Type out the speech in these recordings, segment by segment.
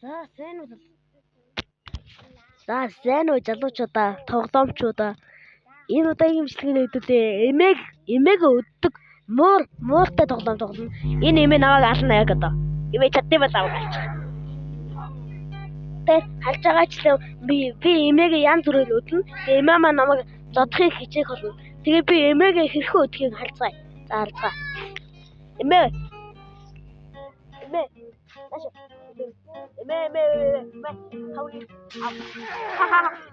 За сайн уу залуучуудаа, тоглоомчуудаа. Энэ удаагийн бичлэгийн хэдүүдээ эмээг өддөг мууртай тоглоом тоглоно. Энэ эмээ намайг ална яг одоо. Эмээ чадсан бол намайг алчих. Тэ халж байгаа ч би эмээг янз бүрээр өднө. Тэгээ эмээ маань намайг зодохыг хичээх болно. Тэгээ би эмээг хэрхэн өдөхийг харцгаая. За харцгаа. Эмээ. Хавли.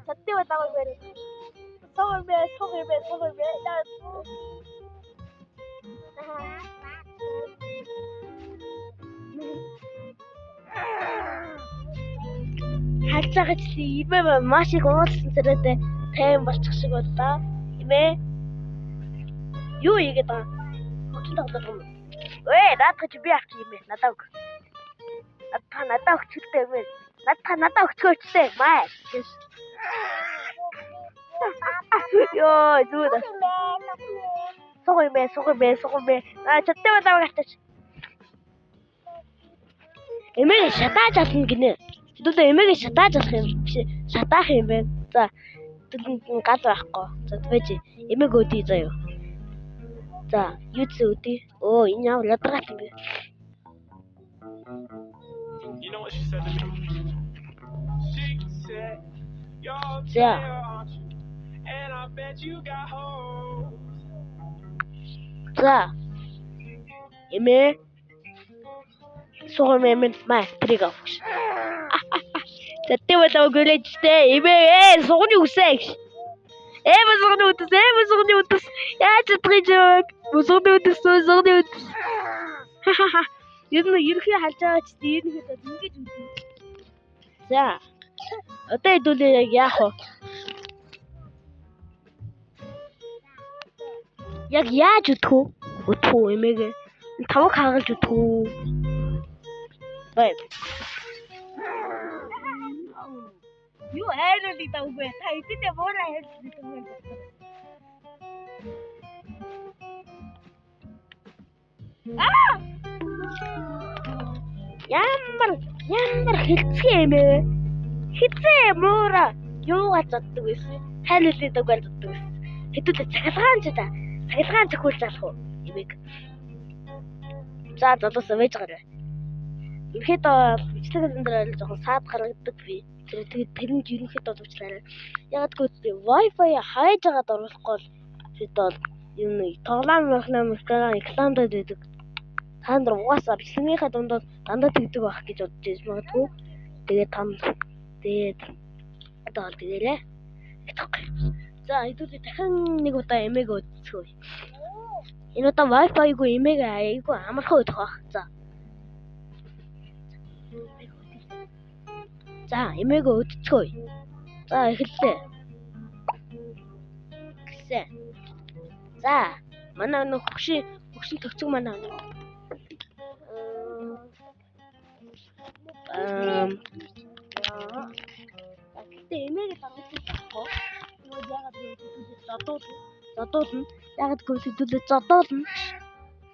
Чадсан бол намайг барь. Согой. Харж байгаа ч имээ маш их уулсан зэрэгтэй тайван болчих шиг боллоо. Имээ. Юу ийгээд байгаа? Хөтлөн тоглох юм. Наадах чи би авчих имээ. Надаа өг. Надаа өгчтэй имээ. Надаа өгчөөчтэй. Маа. Ёо, зүуд. Согой мэ. Чадсан бол намайг артаач. Эмээг шатааж авах гинэ. Хэдүүлээ эмээг шатааж авах юм биш. Шатаах юм байна. За. Хэдүүлээ гал байхгүй. За тэгэж эмээг өдий заяа. За, юу ч өдий. Энэ яв ядаргаат юм бэ? You know what she said to me? She said, "You're and I bet you got hoes." За. Эмээ согой мэмэн триг авах. Тэгтээ болоо гөрөөжтэй. Эмээ согны үсэй. Согны үдэс. Яаж чадчих вэ? Согны үдэс. Ерхий халж байгаа ч ерөнхийдөө ингэж үгүй. За. Одоо хэдүүлээ яг яах вэ? Яг яаж өдөх вэ? Эмээг тавг хагалж өдөх үү? Бай. Юу хайрлуулдаг даа. Та эцэдээ буураа хайрлуулдаг юм байна. Ямар хэлцгий юм бэ? Хизээ муура юугаар зоддог вэ? Хайрлуулдаг байл зоддог вэ? Хэдүүлээ цахилгаан зөвхүүлж алах уу? Эмээг. За залуусаа вэж гараа. Ерөнхийдөө бичлэгийн дээр жоохон саад гаргадаг би. Тэр нь ерөнхийдөө уучлаарай. Яг гэвэл Wi-Fi хайж байгаад оруулахгүй бол хэдэл юм тоглоом рекламад байдаг. Та нар угаасаа бичлэгийнхаа дундаа дандаа тэгдэг байх гэж бодож магадгүй. Тэгээд одоо тэгээрээ. За хэдүүлээ дахин нэг удаа эмээг өдцгөө. Энэ удаа Wi-Fi-гүй эмээг айгүй амархан өдөх байх. За эмээг өдцгөө. За эхэллээ. Гэсэн. За манай нэг хөгшин төгцөг манай. Гэтэ эмээг дагуулсан байхгүй. Зодуулна. Яг гэвэл хэдүүлээ зодуулна.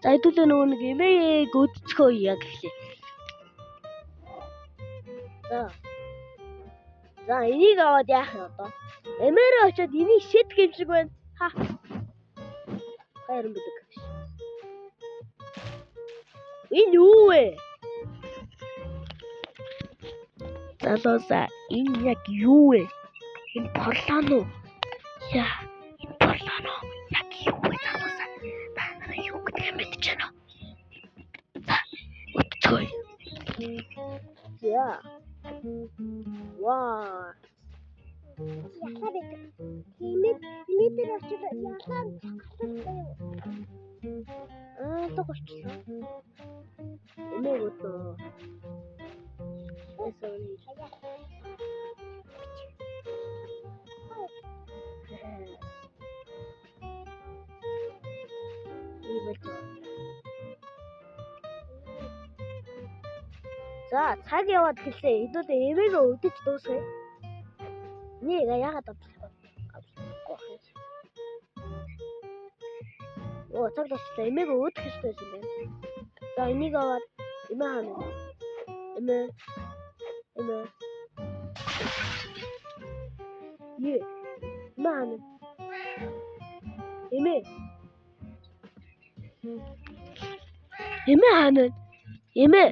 За хэдүүлээ нөгөө нэг эмээг өдцгөө яг гэлээ. За энийг аваад яах юм одоо? Эмээрээ очиод энийг шидэх юм шиг байна. Хайрын бүдэг. Энэ юу вэ? Залуусаа энэ яг юу вэ? Энэ порлон уу? Яа, энэ порлон уу? Яг юу вэ залуусаа? Та нараа юу гэдэг юм бэ ч анаа? За, өдцгөө. За. Ваа. Яхаа бид химээр очиж яхаа тоглосон. Эмээг өдөө. За цаг яваад гэлээ. Хэдүүлээ эмээг өдөж дуусгая. Нэг яагаад авчихсан? цаг дуусчлаа. Эмээг өөдөх ёстой юм байна. За энийг аваад эмээ хаана? Эмээ Эмээ. Е. Маана. Эмээ. Эмээ хаана? Эмээ.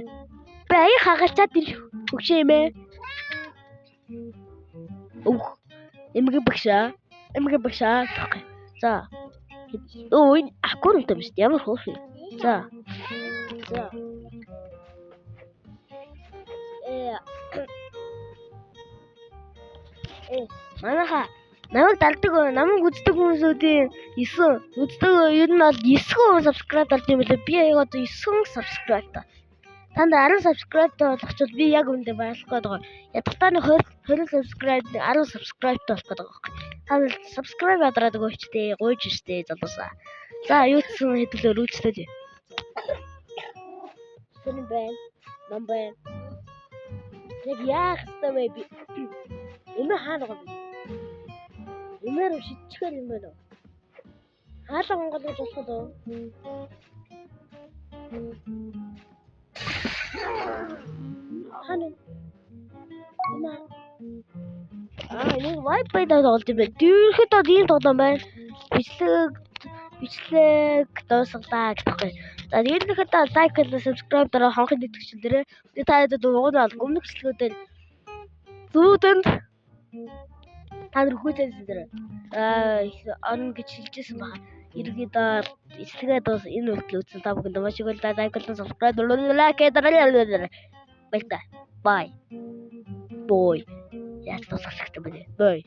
Би аяа хагалчаад өгшөө эмээ. Өг. Эмгээ багшаа. Эмгээ багшаа. За. Оо энэ аккаунт юм шүү дээ. Ямар хоос вэ? За. За. Манайха намайг далдаг, намайг үздэг хүмүүсүүдийн 9 үздэг ер нь бол 9 хүн subscribe болж юм лээ. Би яг одоо 9 subscribe та. Танд 10 subscribe болгочвол би яг үүндээ баярлах гээд байгаа. Ядалтааны 20 subscribe 10 subscribe болох гээд байгаа. Та subscribe ядраад өгөөчтэй, гуйж штэ залуусаа. За юу ч юм хэдүүлээ рүүчтэй. Тэн байна. Нам байна. Яг яах вэ би? Эмээ хаана байгаа бэ? Эмээ рүү шидчихээр юм байна уу? Хаалга онголгож болох уу? Хаана? Нэг Wi-Fi тоглож юм байна. Дээрхэд бол ийм тоглоом байна. Бичлэг дуусгалаа гэх. За дээрхэд лайк and subscribe дараа хонхын идэвхжил дээрээ та хэд дугуйн гомдчлгүүдээр зүүдэнд та нар хүүхдээс дээр орно гэж хэлжсэн баха. Ергээд эцгээ дуус энэ үйлдэл үзсэн та бүхэнд маш их лайк and subscribe байлаа. Bye. Boy. Яаж дуусгах хэрэгтэй бэ? Bye.